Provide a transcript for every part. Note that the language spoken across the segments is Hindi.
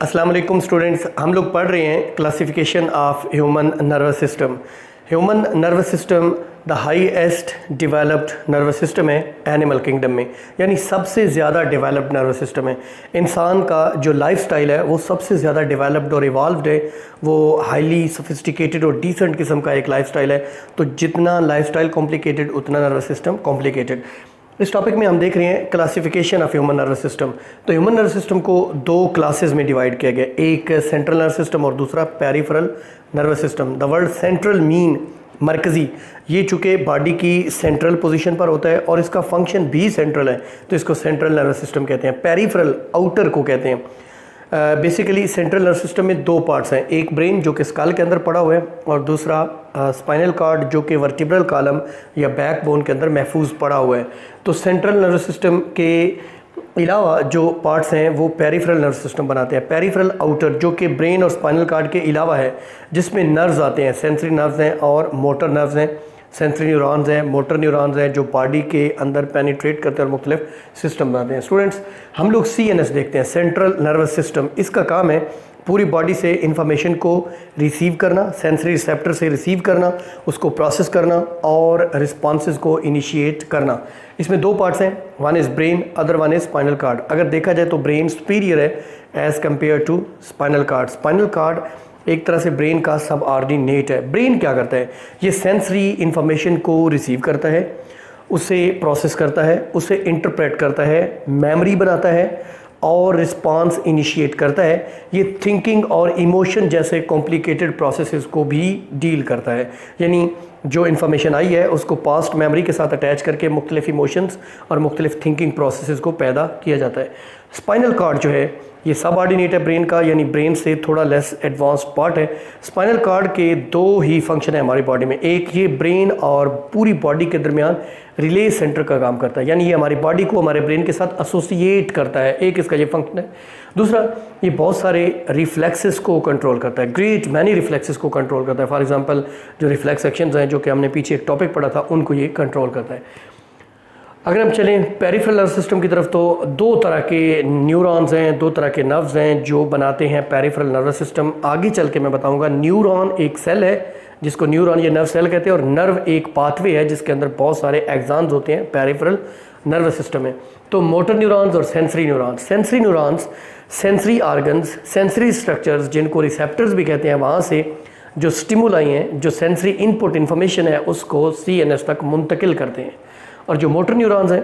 अस्सलाम वालेकुम स्टूडेंट्स, हम लोग पढ़ रहे हैं classification of human nervous system. Human nervous system the highest developed nervous system है एनिमल किंगडम में, यानी सबसे ज़्यादा डेवलप्ड नर्वस सिस्टम है। इंसान का जो लाइफस्टाइल है वो सबसे ज़्यादा डेवलप्ड और इवॉल्व्ड है, वो हाईली सोफिस्टिकेटेड और डिसेंट किस्म का एक लाइफस्टाइल है। तो जितना लाइफस्टाइल कॉम्प्लिकेटेड उतना नर्वस सिस्टम कॉम्प्लिकेटेड। इस टॉपिक में हम देख रहे हैं classification of human nervous system. तो ह्यूमन नर्वस सिस्टम को दो क्लासेस में डिवाइड किया गया, एक सेंट्रल नर्वस सिस्टम और दूसरा peripheral nervous system. The word central mean मरकज़ी, ये चूँकि बॉडी की सेंट्रल पोजीशन पर होता है और इसका फंक्शन भी सेंट्रल है, तो इसको सेंट्रल नर्वस सिस्टम कहते हैं। पेरिफेरल आउटर को कहते हैं। बेसिकली सेंट्रल नर्वस सिस्टम में दो पार्ट्स हैं, एक ब्रेन जो कि स्कल के अंदर पड़ा हुआ है और दूसरा स्पाइनल कार्ड जो कि वर्टिब्रल कॉलम या बैक बोन के अंदर महफूज पड़ा हुआ है। तो सेंट्रल नर्वस सिस्टम के अलावा जो पार्ट्स हैं वो पेरिफेरल नर्वस सिस्टम बनाते हैं। पेरिफेरल आउटर जो कि ब्रेन और स्पाइनल कार्ड के अलावा है, जिसमें नर्व्स आते हैं, सेंसरी नर्व्स हैं और मोटर नर्व्स हैं। सेंसरी न्यूरॉन्स हैं, मोटर न्यूरॉन्स हैं जो बॉडी के अंदर पेनिट्रेट करते हैं और मुख्तलिफ सिस्टम बनाते हैं। स्टूडेंट्स, हम लोग CNS देखते हैं, सेंट्रल नर्वस सिस्टम। इसका काम है पूरी बॉडी से इंफॉर्मेशन को रिसीव करना, सेंसरी रिसेप्टर से रिसीव करना, उसको प्रोसेस करना और रिस्पॉन्सेज को इनिशिएट करना। इसमें दो पार्ट्स हैं, one is brain, other one is spinal cord. अगर देखा जाए तो ब्रेन सुपीरियर है as compare to spinal cord. Spinal cord एक तरह से ब्रेन का सब ऑर्डिनेट है। ब्रेन क्या करता है? ये सेंसरी इंफॉर्मेशन को रिसीव करता है, उसे प्रोसेस करता है, उसे इंटरप्रेट करता है, मेमोरी बनाता है और रिस्पांस इनिशिएट करता है। ये थिंकिंग और इमोशन जैसे कॉम्प्लिकेटेड प्रोसेसेस को भी डील करता है, यानी जो इन्फॉर्मेशन आई है उसको पास्ट मेमोरी के साथ अटैच करके मुख्तलिफ इमोशंस और मुख्तलिफ थिंकिंग प्रोसेसेस को पैदा किया जाता है। स्पाइनल कार्ड जो है ये सब ऑर्डिनेट है ब्रेन का, यानी ब्रेन से थोड़ा लेस एडवांस पार्ट है। स्पाइनल कार्ड के दो ही फंक्शन है हमारी बॉडी में, एक ये ब्रेन और पूरी बॉडी के दरमियान रिले सेंटर का काम करता है, यानी ये हमारी बॉडी को हमारे ब्रेन के साथ एसोसिएट करता है, एक इसका ये फंक्शन है। दूसरा, ये बहुत सारे रिफ्लेक्सेस को कंट्रोल करता है, ग्रेट मैनी रिफ्लेक्सेस को कंट्रोल करता है। फॉर एग्जांपल जो रिफ्लेक्स एक्शंस हैं जो कि हमने पीछे एक टॉपिक पढ़ा था, उनको ये कंट्रोल करता है। अगर हम चलें पेरिफेरल नर्वस सिस्टम की तरफ, तो दो तरह के न्यूरॉन्स हैं, दो तरह के नर्व्स हैं जो बनाते हैं पेरिफेरल नर्वस सिस्टम। आगे चल के मैं बताऊंगा। न्यूरॉन एक सेल है जिसको न्यूरॉन या नर्व सेल कहते हैं, और नर्व एक पाथवे है जिसके अंदर बहुत सारे एक्सॉन्स होते हैं, पेरिफेरल नर्वस सिस्टम में। तो मोटर न्यूरॉन्स और sensory neurons. Sensory neurons sensory organs, sensory structures जिनको रिसेप्टर्स भी कहते हैं, वहाँ से जो स्टिमुलाई हैं, जो सेंसरी इनपुट इन्फॉर्मेशन है उसको CNS तक मुंतकिल करते हैं। और जो मोटर न्यूरॉन्स हैं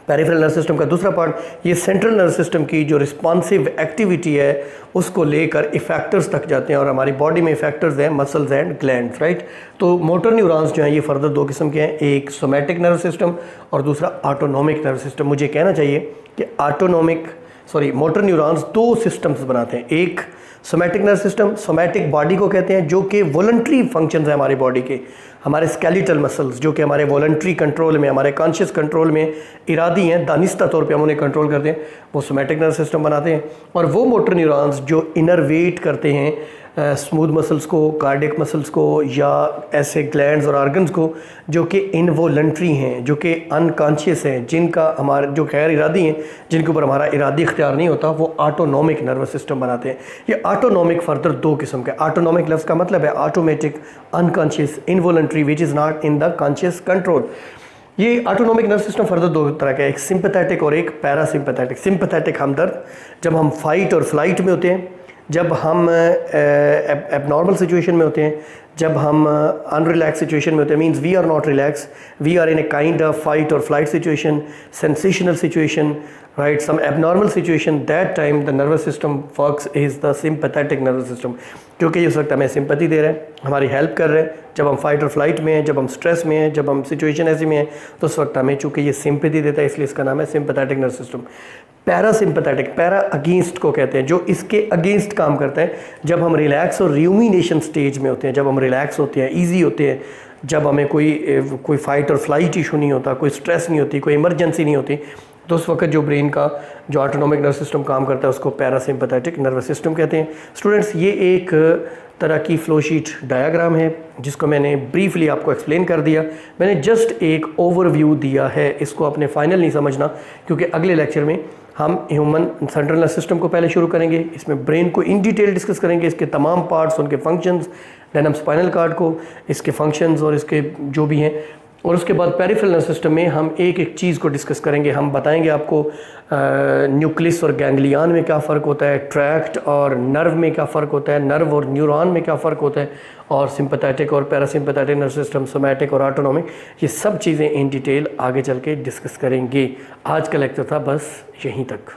पेरिफेरल नर्वस सिस्टम का दूसरा पार्ट, ये सेंट्रल नर्वस सिस्टम की जो रिस्पॉन्सिव एक्टिविटी है उसको लेकर इफेक्टर्स तक जाते हैं, और हमारी बॉडी में इफेक्टर्स हैं मसल्स एंड ग्लैंड्स, राइट। तो मोटर न्यूरॉन्स जो हैं ये फर्दर दो किस्म के हैं, एक सोमैटिक नर्वस सिस्टम और दूसरा ऑटोनॉमिक नर्वस सिस्टम। मुझे कहना चाहिए कि मोटर न्यूरॉन्स दो सिस्टम्स बनाते हैं, एक somatic nervous system, somatic body को कहते हैं, जो कि वॉलंटरी फंक्शंस है हमारी बॉडी के, हमारे स्केलेटल मसल्स जो कि हमारे वॉलंटरी कंट्रोल में, हमारे कॉन्शियस कंट्रोल में इरादी हैं, दानिस्ता तौर पे हम उन्हें कंट्रोल करते हैं, वो सोमैटिक नर्वस सिस्टम बनाते हैं। और वो मोटर न्यूरॉन्स जो इनरवेट करते हैं स्मूथ मसल्स को, कार्डियक मसल्स को, या ऐसे ग्लैंड्स और ऑर्गन्स को जो कि इनवॉलंटरी हैं, जो कि अनकॉन्शियस हैं, जिनका हमारे जो गैर इरादी हैं, जिनके ऊपर हमारा इरादी इख्तियार नहीं होता, वो ऑटोनॉमिक नर्वस सिस्टम बनाते हैं। ये ऑटोनॉमिक फर्दर दो किस्म के। ऑटोनॉमिक लफ्ज़ का मतलब है automatic, unconscious, involuntary which is not in the conscious control. ये ऑटोनॉमिक नर्वस सिस्टम फर्दर दो तरह का है, एक सिंपैथेटिक और एक पैरासिम्पैथेटिक। सिंपैथेटिक हमदर्द, जब हम फाइट और फ्लाइट में होते हैं, जब हम एबनॉर्मल सिचुएशन में होते हैं, जब हम अनरिलैक्स सिचुएशन में होते हैं, means we are not relax, we are in a kind of fight और flight situation, sensational situation, right, some abnormal situation, that time the nervous system works is the sympathetic nervous system, क्योंकि उस वक्त हमें सिंपैथी दे रहे हैं, हमारी हेल्प कर रहे हैं। जब हम फाइट और फ्लाइट में हैं, जब हम स्ट्रेस में हैं, जब हम सिचुएशन ऐसी में हैं, तो उस वक्त हमें चूँकि ये सिंपैथी देता है, इसलिए इसका नाम है sympathetic nervous system. Parasympathetic, para against को कहते हैं, जो इसके अगेंस्ट काम करता है। जब हम रिलैक्स और र्यूमिनेशन स्टेज में होते हैं, जब हम रिलैक्स होते हैं, ईजी होते हैं, जब हमें कोई फाइट और फ्लाइट इशू नहीं होता, कोई स्ट्रेस नहीं होती, कोई इमरजेंसी नहीं होती, तो उस वक्त जो ब्रेन का जो ऑटोनॉमिक नर्वस सिस्टम काम करता है उसको पैरासिम्पैथेटिक नर्वस सिस्टम कहते हैं। स्टूडेंट्स, ये एक तरह की फ्लोशीट डायग्राम है जिसको मैंने ब्रीफली आपको एक्सप्लेन कर दिया। मैंने जस्ट एक ओवरव्यू दिया है, इसको अपने फाइनल नहीं समझना, क्योंकि अगले लेक्चर में हम ह्यूमन सेंट्रल नर्वस सिस्टम को पहले शुरू करेंगे, इसमें ब्रेन को इन डिटेल डिस्कस करेंगे, इसके तमाम पार्ट्स, उनके फंक्शंस, देन हम स्पाइनल कार्ड को, इसके फंक्शंस और इसके जो भी हैं, और उसके बाद पेरिफेरल नर्वस सिस्टम में हम एक एक चीज़ को डिस्कस करेंगे। हम बताएंगे आपको न्यूक्लियस और गैंग्लियन में क्या फ़र्क होता है, ट्रैक्ट और नर्व में क्या फ़र्क होता है, नर्व और न्यूरॉन में क्या फ़र्क होता है, और सिंपैथेटिक और पैरासिम्पैथेटिक नर्वस सिस्टम, सोमैटिक और ऑटोनॉमिक, ये सब चीज़ें इन डिटेल आगे चल के डिस्कस करेंगे। आज का लेक्चर था बस यहीं तक।